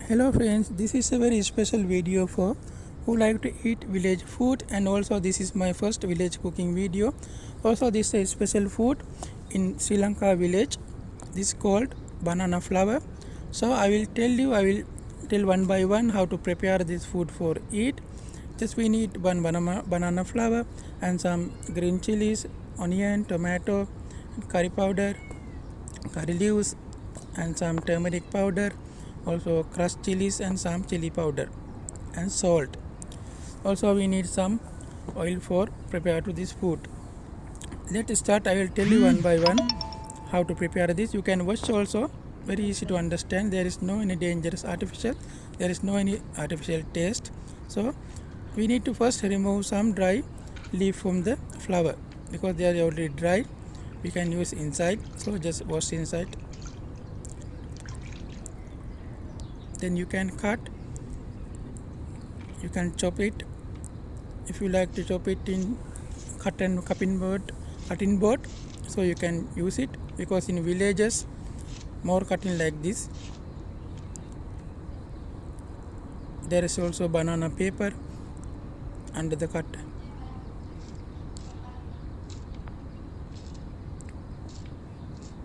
Hello friends, this is a very special video for who like to eat village food, and also this is my first village cooking video. Also this is a special food in Sri Lanka village. This is called banana flower. So I will tell one by one how to prepare this food for eat. Just we need one banana flower and some green chilies, onion, tomato, curry powder, curry leaves and some turmeric powder, also crushed chilies and some chili powder and salt. Also we need some oil for prepare to this food. Let's start. I will tell you one by one how to prepare this. You can watch also, very easy to understand. There is no any dangerous artificial, there is no any artificial taste. So we need to first remove some dry leaf from the flower because they are already dry. We can use inside, so just wash inside. Then you can cut, you can chop it. If you like to chop it in cutting board, so you can use it, because in villages more cutting like this. There is also banana paper under the cut.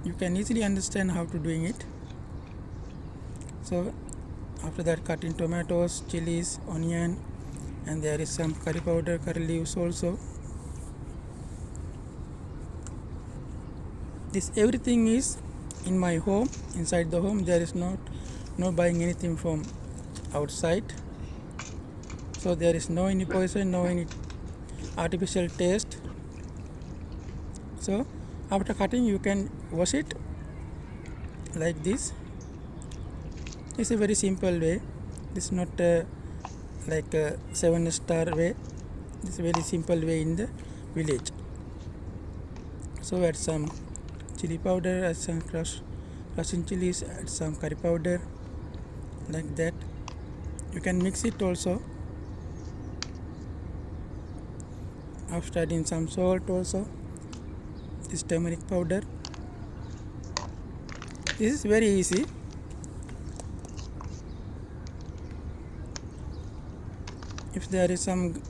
You can easily understand how to doing it. So after that, cutting tomatoes, chilies, onion, and there is some curry powder, curry leaves also. This everything is in my home, inside the home. There is no buying anything from outside. So there is no any poison, no any artificial taste. So after cutting, you can wash it like this. It's a very simple way. This is not like a 7-star way. This is a very simple way in the village. So add some chili powder, add some crushing chilies, add some curry powder, like that. You can mix it also. After adding some salt also, this turmeric powder. This is very easy. If there is some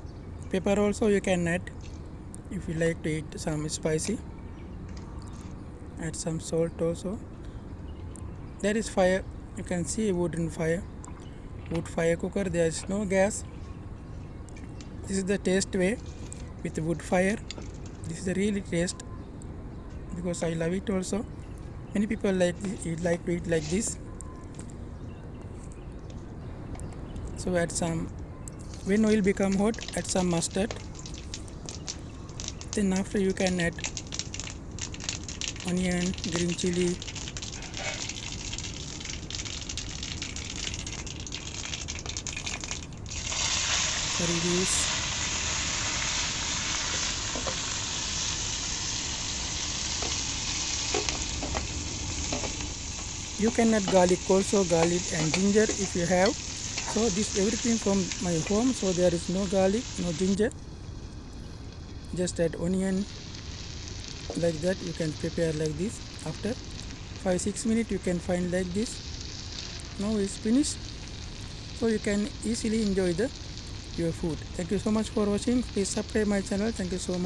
pepper also, you can add. If you like to eat some spicy, add some salt also. There is fire. You can see wood fire cooker. There is no gas. This is the taste way with wood fire. This is the really taste, because I love it also. Many people like to eat like this. So add some. When oil become hot, add some mustard. Then after you can add onion, green chili, curry leaves, you can add garlic also, garlic and ginger if you have. So this everything from my home, so there is no garlic, no ginger. Just add onion like that. You can prepare like this. After 5-6 minutes you can find like this. Now it's finished, so you can easily enjoy your food. Thank you so much for watching. Please subscribe my channel. Thank you so much.